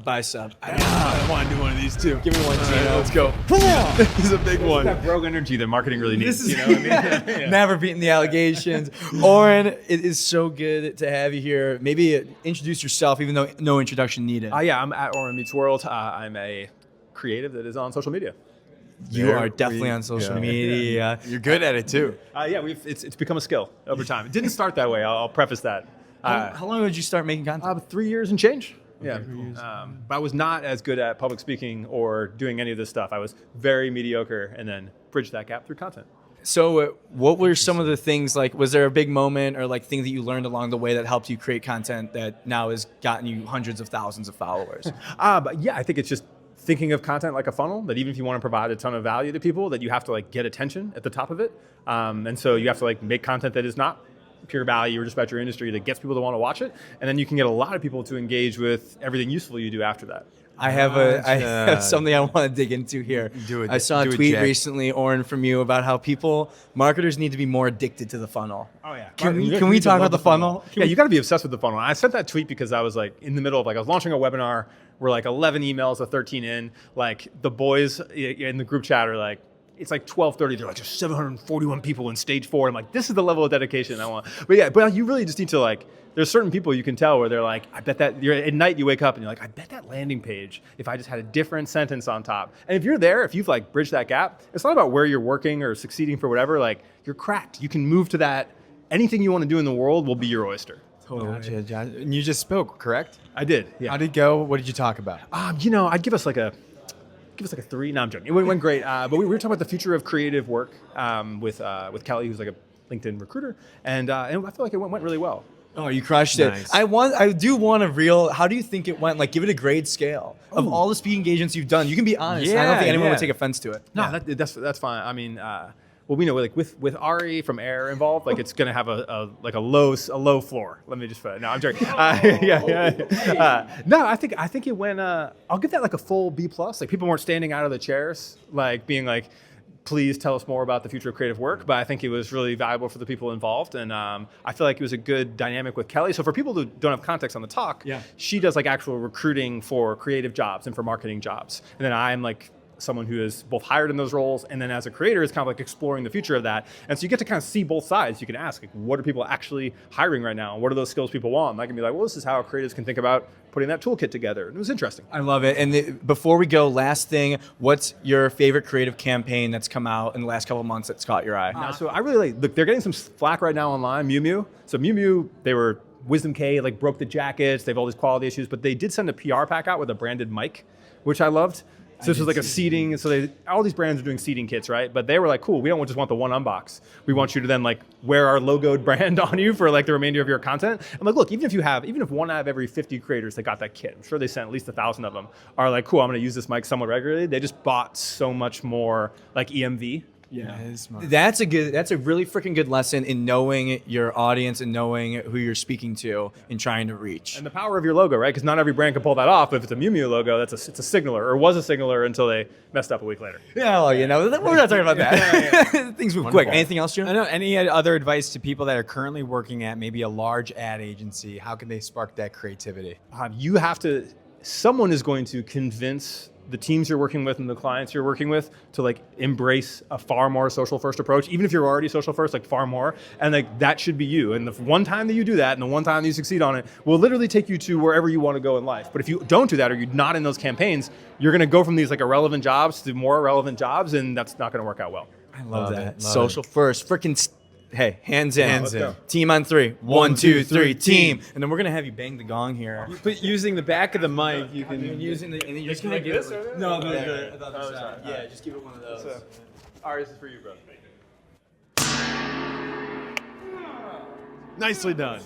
Bicep. I want to do one of these too. Give me one, Gino. Let's go. This is a big one. That rogue energy that marketing really needs. This is You know what I mean? Yeah. never beating the allegations. Oren, it is so good to have you here. Maybe introduce yourself, even though no introduction needed. Yeah, I'm at Oren Meets World. I'm a creative that is on social media. You are definitely on social media. You're good at it too. It's become a skill over time. It didn't start that way. I'll preface that. How long did you start making content? 3 years and change. Yeah, but I was not as good at public speaking or doing any of this stuff. I was very mediocre, and then bridged that gap through content. So what were some of the things, like, was there a big moment or like thing that you learned along the way that helped you create content that now has gotten you hundreds of thousands of followers? But yeah, I think it's just thinking of content like a funnel, that even if you want to provide a ton of value to people, that you have to like get attention at the top of it. And so you have to like make content that is not pure value or just about your industry, that gets people to want to watch it. And then you can get a lot of people to engage with everything useful you do after that. I have something I want to dig into here. I saw a tweet recently, Oren, from you about how marketers need to be more addicted to the funnel. Oh yeah. Can we talk about the funnel? Yeah, you got to be obsessed with the funnel. I sent that tweet because I was like in the middle of I was launching a webinar. We're like 11 emails, 13 in. Like the boys in the group chat are like, it's like 12:30. They're like, there's 741 people in stage 4. I'm like, this is the level of dedication I want. But you really just need to like, there's certain people you can tell where they're like, I bet that at night you wake up and you're like, I bet that landing page, if I just had a different sentence on top. And if you're there, if you've like bridged that gap, it's not about where you're working or succeeding for whatever, like you're cracked. You can move to that. Anything you want to do in the world will be your oyster. Totally. And you just spoke, correct? I did. Yeah. How did it go? What did you talk about? I'd give us like a 3. No, I'm joking. It went great. But we were talking about the future of creative work with Kelly, who's like a LinkedIn recruiter, and I feel like it went really well. Oh, you crushed it. Nice. I do want how do you think it went? Like, give it a grade scale of all the speaking engagements you've done. You can be honest. I don't think anyone would take offense to it. No, that's fine. I mean, well, we know like with Ari from Air involved, like it's gonna have a low floor. Let me just put it. No, I'm joking. No, I think it went. I'll give that like a full B+. Like people weren't standing out of the chairs, like being like, please tell us more about the future of creative work. But I think it was really valuable for the people involved, and I feel like it was a good dynamic with Kelly. So for people who don't have context on the talk, she does like actual recruiting for creative jobs and for marketing jobs, and then I'm like someone who is both hired in those roles and then as a creator is kind of like exploring the future of that. And so you get to kind of see both sides. You can ask, like, what are people actually hiring right now? What are those skills people want? And I can be like, well, this is how creatives can think about putting that toolkit together. And it was interesting. I love it. And before we go, last thing, what's your favorite creative campaign that's come out in the last couple of months that's caught your eye? So I really look, they're getting some flack right now online, Miu Miu. So Miu Miu, they were Wisdom K, like broke the jackets. They have all these quality issues, but they did send a PR pack out with a branded mic, which I loved. So this was like a seating, so all these brands are doing seating kits, right? But they were like, cool, we don't just want the one unbox. We want you to then like wear our logoed brand on you for like the remainder of your content. I'm like, look, even if one out of every 50 creators that got that kit, I'm sure they sent at least 1,000 of them, are like, cool, I'm gonna use this mic somewhat regularly. They just bought so much more like EMV. Yeah, that's a really freaking good lesson in knowing your audience and knowing who you're speaking to and trying to reach. And the power of your logo, right? Because not every brand can pull that off. But if it's a Miu Miu logo, it's a signaler, or was a signaler until they messed up a week later. Yeah, well, we're not talking about that. Things move quick. Anything else, Jim? I know. Any other advice to people that are currently working at maybe a large ad agency? How can they spark that creativity? Someone is going to convince the teams you're working with and the clients you're working with to like embrace a far more social first approach, even if you're already social first, like far more. And like that should be you. And the one time that you do that and the one time that you succeed on it will literally take you to wherever you want to go in life. But if you don't do that or you're not in those campaigns, you're going to go from these like irrelevant jobs to more relevant jobs, and that's not going to work out well. I love that. Social first. Hey, hands in. Hands in. Team on 3. 1, 2, 3, team. And then we're gonna have you bang the gong here. But using the back of the mic, you can. And you're just gonna give it. No, the other side. Yeah, just give it one of those. Ari, this is for you, bro. Nicely done.